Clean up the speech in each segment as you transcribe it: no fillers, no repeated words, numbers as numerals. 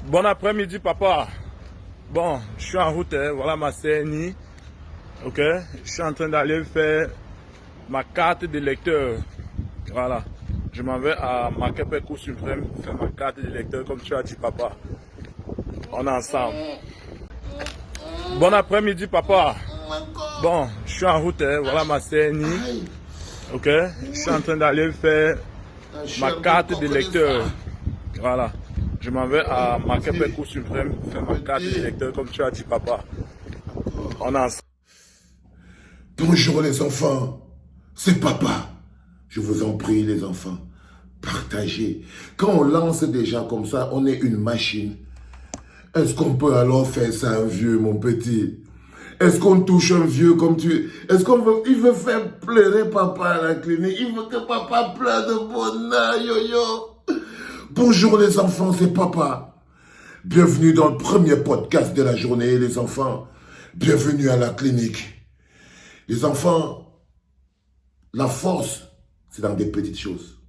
Bon après-midi, papa. Bon, je suis en route, voilà ma CNI. Ok, je suis en train d'aller faire ma carte de lecteur. Voilà, je m'en vais à Macapé Cour suprême faire ma carte de lecteur comme tu as dit, papa. On est ensemble. Bon après-midi, papa. Bon, je suis en route, voilà ma CNI. Ok, je suis en train d'aller faire ma carte de lecteur. Voilà. Je m'en vais à Macapé Cour suprême faire ma carte de lecteur comme tu as dit, papa. On est ensemble. Bonjour les enfants, c'est papa. Je vous en prie les enfants, partagez. Quand on lance déjà comme ça, on est une machine. Est-ce qu'on peut alors faire ça à un vieux, mon petit? Est-ce qu'on touche un vieux comme tu... Est-ce il veut faire pleurer papa à la clinique? Il veut que papa pleure de bonheur, yo-yo. Bonjour les enfants, c'est papa. Bienvenue dans le premier podcast de la journée, les enfants. Bienvenue à la clinique. Les enfants, la force, c'est dans des petites choses.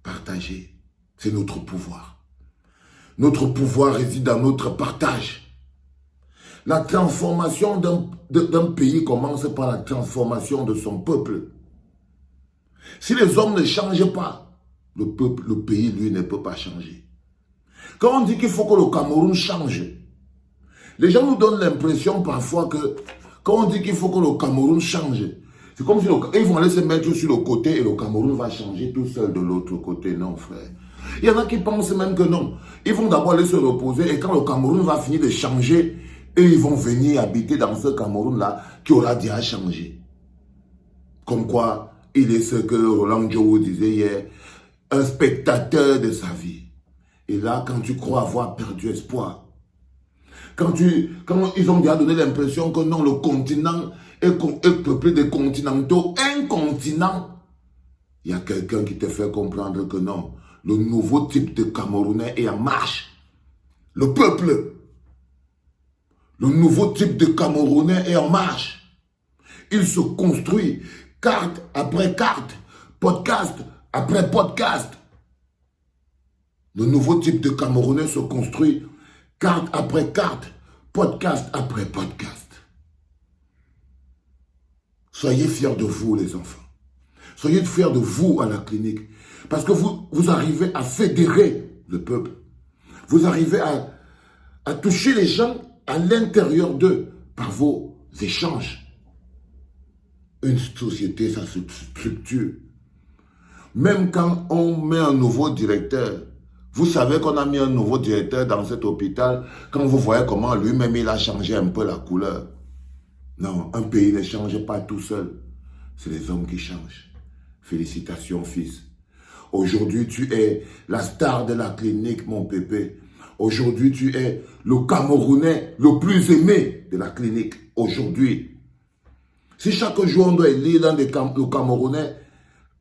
Partager, c'est notre pouvoir. Notre pouvoir réside dans notre partage. La transformation d'un pays commence par la transformation de son peuple. Si les hommes ne changent pas, le pays, lui, ne peut pas changer. Quand on dit qu'il faut que le Cameroun change, les gens nous donnent l'impression parfois que quand on dit qu'il faut que le Cameroun change, c'est comme si ils vont aller se mettre sur le côté et le Cameroun va changer tout seul de l'autre côté. Non, frère. Il y en a qui pensent même que non. Ils vont d'abord aller se reposer et quand le Cameroun va finir de changer, eux, ils vont venir habiter dans ce Cameroun-là qui aura déjà changé. Comme quoi, il est ce que Roland Diogo disait hier, un spectateur de sa vie. Et là, quand tu crois avoir perdu espoir, quand ils ont déjà donné l'impression que non, le continent est peuplé de continentaux incontinents, il y a quelqu'un qui te fait comprendre que non, le nouveau type de Camerounais est en marche. Le peuple, le nouveau type de Camerounais est en marche. Il se construit carte après carte, podcast après podcast. Le nouveau type de Camerounais se construit carte après carte, podcast après podcast. Soyez fiers de vous, les enfants. Soyez fiers de vous à la clinique. Parce que vous arrivez à fédérer le peuple. Vous arrivez à toucher les gens à l'intérieur d'eux par vos échanges. Une société, ça se structure. Même quand on met un nouveau directeur, vous savez qu'on a mis un nouveau directeur dans cet hôpital, quand vous voyez comment lui-même il a changé un peu la couleur. Non, un pays ne change pas tout seul. C'est les hommes qui changent. Félicitations, fils. Aujourd'hui, tu es la star de la clinique, mon pépé. Aujourd'hui, tu es le Camerounais le plus aimé de la clinique. Aujourd'hui. Si chaque jour, on doit élire dans le Camerounais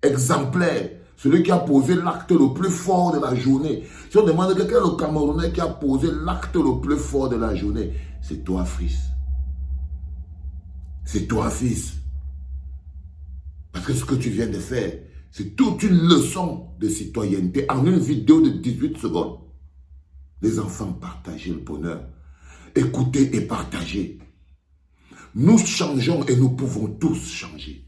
exemplaire, celui qui a posé l'acte le plus fort de la journée. Si on demande quel est le Camerounais qui a posé l'acte le plus fort de la journée, c'est toi, fils. C'est toi, fils. Parce que ce que tu viens de faire, c'est toute une leçon de citoyenneté en une vidéo de 18 secondes. Les enfants, partagez le bonheur. Écoutez et partagez. Nous changeons et nous pouvons tous changer.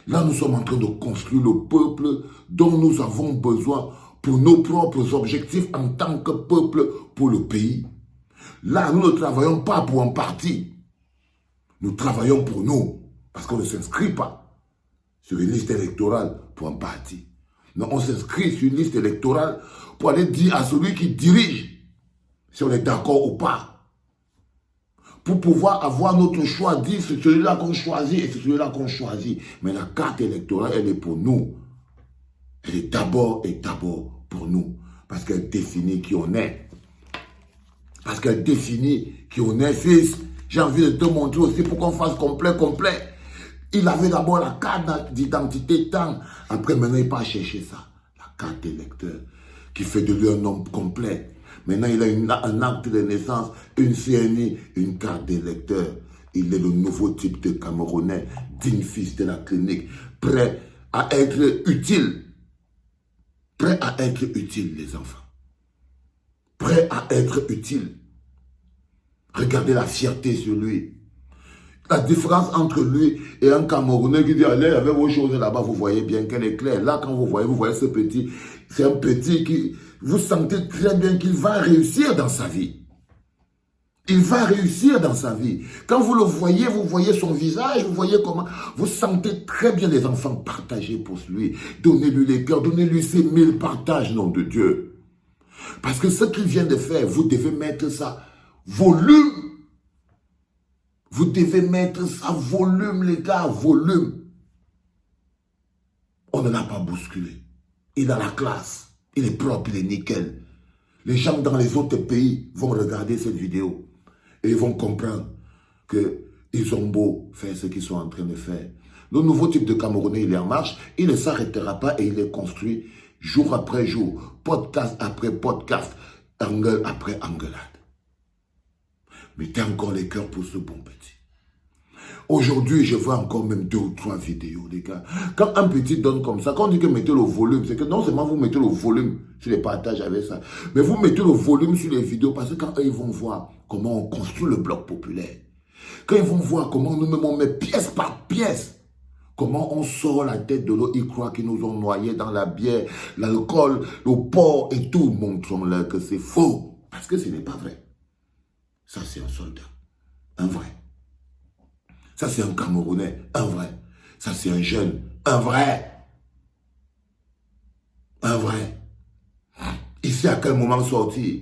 Là, nous sommes en train de construire le peuple dont nous avons besoin pour nos propres objectifs en tant que peuple pour le pays. Là, nous ne travaillons pas pour un parti. Nous travaillons pour nous parce qu'on ne s'inscrit pas sur une liste électorale pour un parti. Non, on s'inscrit sur une liste électorale pour aller dire à celui qui dirige si on est d'accord ou pas. Pour pouvoir avoir notre choix, dire c'est celui-là qu'on choisit et c'est celui-là qu'on choisit. Mais la carte électorale, elle est pour nous. Elle est d'abord et d'abord pour nous. Parce qu'elle définit qui on est. Parce qu'elle définit qui on est, fils. J'ai envie de te montrer aussi pour qu'on fasse complet. Il avait d'abord la carte d'identité tant. Après, maintenant, il part chercher ça. La carte d'électeur qui fait de lui un homme complet. Maintenant, il a un acte de naissance, une CNI, une carte d'électeur. Il est le nouveau type de Camerounais, digne fils de la clinique, prêt à être utile. Prêt à être utile, les enfants. prêt à être utile. Regardez la fierté sur lui. La différence entre lui et un Camerounais qui dit, allez avec vos choses là-bas, vous voyez bien qu'elle est claire. Là, quand vous voyez ce petit, c'est un petit qui, vous sentez très bien qu'il va réussir dans sa vie. Il va réussir dans sa vie. Quand vous le voyez, vous voyez son visage, vous voyez comment, vous sentez très bien les enfants partager pour lui. Donnez-lui les cœurs, donnez-lui ces 1000 partages, nom de Dieu. Parce que ce qu'il vient de faire, vous devez mettre ça volume. Vous devez mettre ça volume, les gars, volume. On ne l'a pas bousculé. Il a la classe. Il est propre, il est nickel. Les gens dans les autres pays vont regarder cette vidéo et ils vont comprendre qu'ils ont beau faire ce qu'ils sont en train de faire. Le nouveau type de Camerounais, il est en marche. Il ne s'arrêtera pas et il est construit jour après jour, podcast après podcast, engueule après engueulade. Mettez encore les cœurs pour ce bon petit. Aujourd'hui, je vois encore même 2 ou 3 vidéos, les gars. Quand un petit donne comme ça, quand on dit que mettez le volume, c'est que non seulement vous mettez le volume sur les partages avec ça, mais vous mettez le volume sur les vidéos parce que quand eux, ils vont voir comment on construit le bloc populaire, quand ils vont voir comment nous-mêmes on met pièce par pièce, comment on sort la tête de l'eau, ils croient qu'ils nous ont noyés dans la bière, l'alcool, le porc et tout. Montrons-leur que c'est faux, parce que ce n'est pas vrai. Ça, c'est un soldat, un vrai. Ça, c'est un Camerounais, un vrai. Ça, c'est un jeune, un vrai. Un vrai. Il sait à quel moment sortir.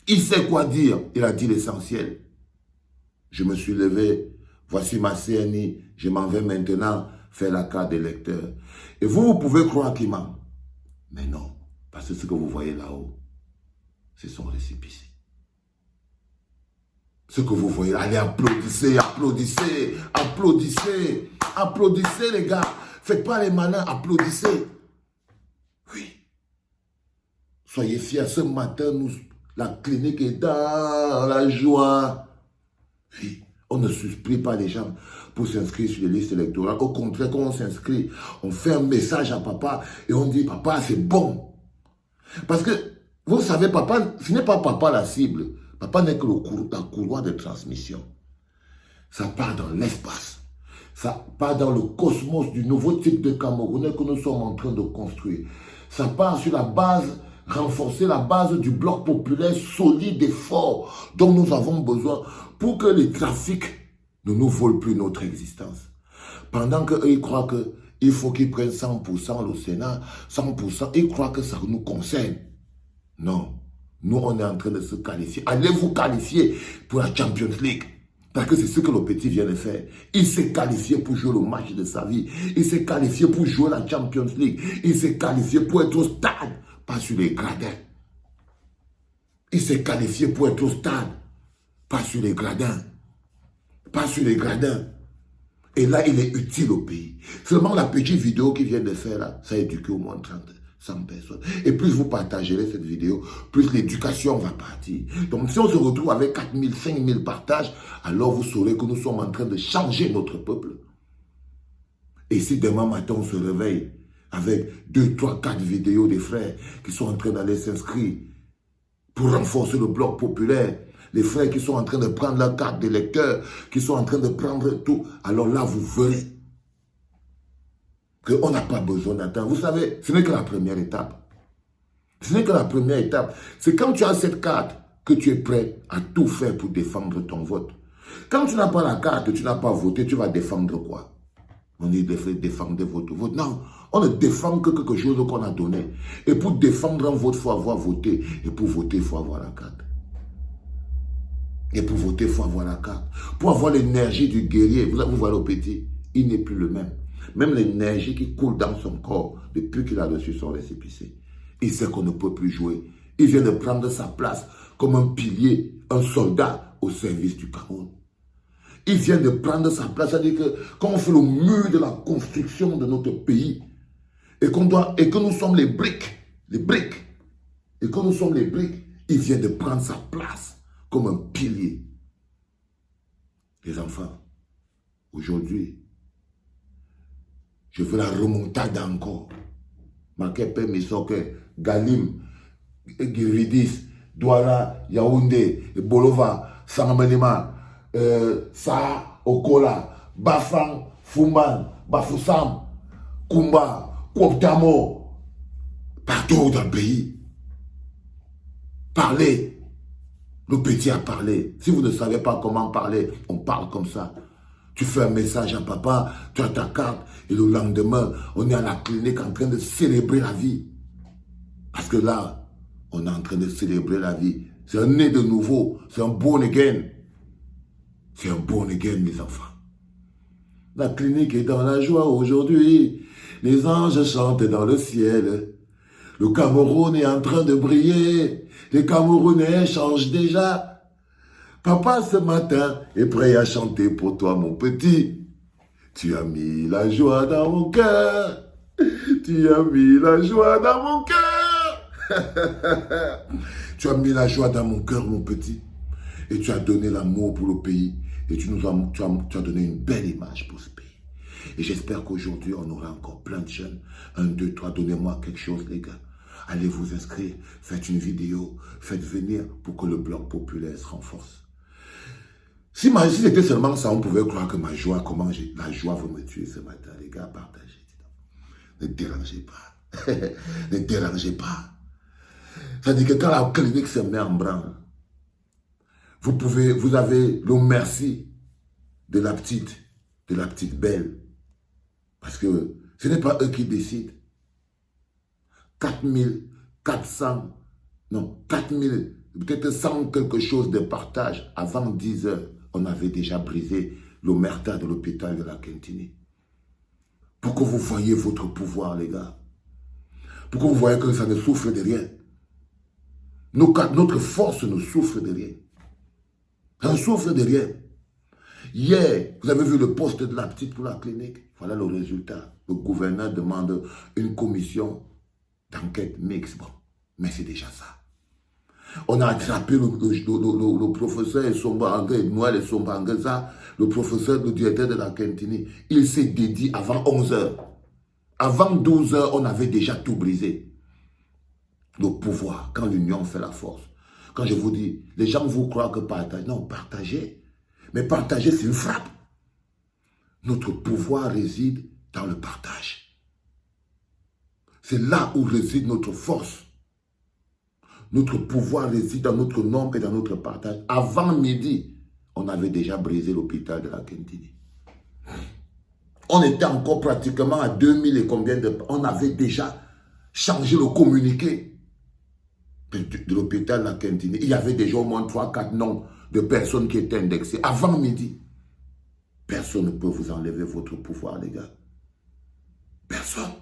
Il sait quoi dire. Il a dit l'essentiel. Je me suis levé. Voici ma CNI. Je m'en vais maintenant faire la carte d'électeur. Et vous pouvez croire qu'il ment. Mais non. Parce que ce que vous voyez là-haut, c'est son récépissé. Ce que vous voyez, allez applaudissez, applaudissez, applaudissez, applaudissez les gars. Faites pas les malins, applaudissez. Oui. Soyez fiers, ce matin, la clinique est dans la joie. Oui. On ne supplie pas les gens pour s'inscrire sur les listes électorales. Au contraire, quand on s'inscrit, on fait un message à papa et on dit, papa, c'est bon. Parce que, vous savez, papa, ce n'est pas papa la cible. Papa n'est que la couloir de transmission. Ça part dans l'espace. Ça part dans le cosmos du nouveau type de Camerounais que nous sommes en train de construire. Ça part sur la base, renforcer la base du bloc populaire solide et fort dont nous avons besoin pour que les trafics ne nous volent plus notre existence. Pendant qu'eux, ils croient qu'il faut qu'ils prennent 100% le Sénat, 100%, ils croient que ça nous concerne. Non. Nous, on est en train de se qualifier. Allez vous qualifier pour la Champions League. Parce que c'est ce que le petit vient de faire. Il s'est qualifié pour jouer le match de sa vie. Il s'est qualifié pour jouer la Champions League. Il s'est qualifié pour être au stade, pas sur les gradins. Il s'est qualifié pour être au stade, pas sur les gradins. Pas sur les gradins. Et là, il est utile au pays. Seulement la petite vidéo qu'il vient de faire là, ça a éduqué au moins 100 personnes. Et plus vous partagerez cette vidéo, plus l'éducation va partir. Donc si on se retrouve avec 4000, 5000 partages, alors vous saurez que nous sommes en train de changer notre peuple. Et si demain matin on se réveille avec 2, 3, 4 vidéos des frères qui sont en train d'aller s'inscrire pour renforcer le bloc populaire, les frères qui sont en train de prendre leur carte d'électeur, qui sont en train de prendre tout, alors là vous verrez qu'on n'a pas besoin d'attendre. Vous savez, ce n'est que la première étape. Ce n'est que la première étape. C'est quand tu as cette carte que tu es prêt à tout faire pour défendre ton vote. Quand tu n'as pas la carte, tu n'as pas voté, tu vas défendre quoi? On dit défendre votre vote. Non, on ne défend que quelque chose qu'on a donné. Et pour défendre un vote, il faut avoir voté. Et pour voter, il faut avoir la carte. Et pour voter, il faut avoir la carte. Pour avoir l'énergie du guerrier, vous voyez le petit, il n'est plus le même. Même l'énergie qui coule dans son corps, depuis qu'il a reçu son récépissé, il sait qu'on ne peut plus jouer. Il vient de prendre sa place comme un pilier, un soldat au service du Cameroun. Il vient de prendre sa place, c'est-à-dire que quand on fait le mur de la construction de notre pays, et que nous sommes les briques, et que nous sommes les briques, il vient de prendre sa place comme un pilier. Les enfants, aujourd'hui, je veux la remontade encore. Makepe Misoke, Galim, Giridis, Douala, Yaoundé, Bolova, Sangamenema, Sa, Okola, Bafang, Fumban, Bafoussam, Kumba, Kwoptamo, partout dans le pays. Parlez. Le petit a parlé. Si vous ne savez pas comment parler, on parle comme ça. Tu fais un message à papa, tu as ta carte, et le lendemain, on est à la clinique en train de célébrer la vie. Parce que là, on est en train de célébrer la vie. C'est un né de nouveau, c'est un born again. C'est un born again, mes enfants. La clinique est dans la joie aujourd'hui. Les anges chantent dans le ciel. Le Cameroun est en train de briller. Les Camerounais changent déjà. Papa, ce matin, est prêt à chanter pour toi, mon petit. Tu as mis la joie dans mon cœur. Tu as mis la joie dans mon cœur. Tu as mis la joie dans mon cœur, mon petit. Et tu as donné l'amour pour le pays. Et tu as donné une belle image pour ce pays. Et j'espère qu'aujourd'hui, on aura encore plein de jeunes. 1, 2, 3, donnez-moi quelque chose, les gars. Allez vous inscrire, faites une vidéo, faites venir pour que le bloc populaire se renforce. Si c'était seulement ça, on pouvait croire que ma joie, la joie va me tuer ce matin. Les gars, partagez. Ne dérangez pas. Ne dérangez pas. Ça dit que quand la clinique se met en branle, vous avez le merci de la petite belle. Parce que ce n'est pas eux qui décident. 4400, non, 4000, peut-être 100 quelque chose de partage. Avant 10 heures, on avait déjà brisé l'omerta de l'hôpital de la Quintini. Pour que vous voyez votre pouvoir, les gars. Pour que vous voyez que ça ne souffre de rien. Notre force ne souffre de rien. Ça ne souffre de rien. Hier, vous avez vu le poste de la petite pour la clinique. Voilà le résultat. Le gouverneur demande une commission d'enquête mixte. Bon, mais c'est déjà ça. On a attrapé le professeur Noël Sombangaza, le professeur, le directeur de la Quintini. Il s'est dédié avant 11 heures. Avant 12 heures, on avait déjà tout brisé. Le pouvoir, quand l'union fait la force. Quand je vous dis, les gens vous croient que partager. Non, partagez. Mais partager, c'est une frappe. Notre pouvoir réside dans le partage. C'est là où réside notre force. Notre pouvoir réside dans notre nombre et dans notre partage. Avant midi, on avait déjà brisé l'hôpital de la Quintini. On était encore pratiquement à 2000 et combien de... On avait déjà changé le communiqué de l'hôpital de la Quintini. Il y avait déjà au moins 3-4 noms de personnes qui étaient indexées. Avant midi, personne ne peut vous enlever votre pouvoir, les gars. Personne.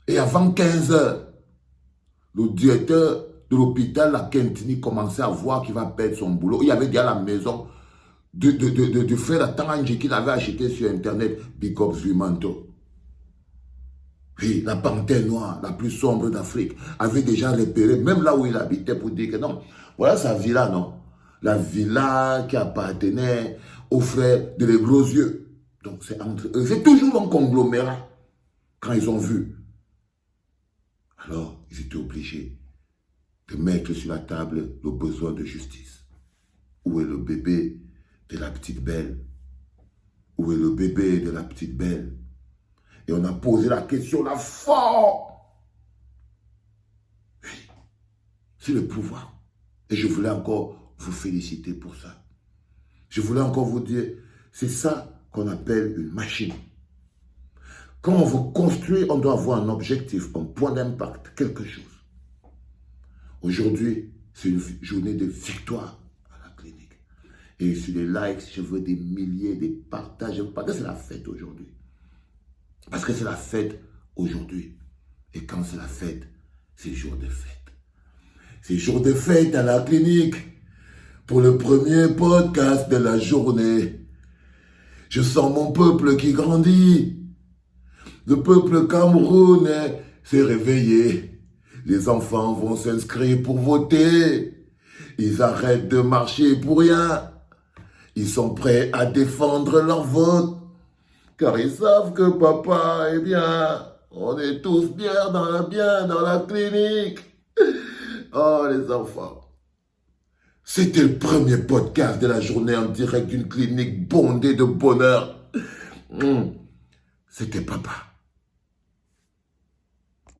Et avant 15 heures, le directeur de l'hôpital, la Quintini, commençait à voir qu'il va perdre son boulot. Il y avait déjà la maison du frère Taranji qu'il avait acheté sur Internet, Big Up Zuimanto. Oui, la panthère noire, la plus sombre d'Afrique, avait déjà repéré, même là où il habitait, pour dire que non, voilà sa villa, non. La villa qui appartenait aux frères de les gros yeux. Donc c'est entre eux. C'est toujours un conglomérat. Quand ils ont vu, alors ils étaient obligés de mettre sur la table le besoin de justice. Où est le bébé de la petite belle? Où est le bébé de la petite belle? Et on a posé la question là fort. Oui, c'est le pouvoir. Et je voulais encore vous féliciter pour ça. Je voulais encore vous dire, c'est ça qu'on appelle une machine. Quand on veut construire, on doit avoir un objectif, un point d'impact, quelque chose. Aujourd'hui, c'est une journée de victoire à la clinique. Et sur les likes, je veux des milliers, des partages. Parce que c'est la fête aujourd'hui. Parce que c'est la fête aujourd'hui. Et quand c'est la fête, c'est jour de fête. C'est jour de fête à la clinique. Pour le premier podcast de la journée. Je sens mon peuple qui grandit. Le peuple camerounais s'est réveillé. Les enfants vont s'inscrire pour voter. Ils arrêtent de marcher pour rien. Ils sont prêts à défendre leur vote. Car ils savent que papa, eh bien, on est tous bien dans la clinique. Oh, les enfants. C'était le premier podcast de la journée en direct d'une clinique bondée de bonheur. C'était papa.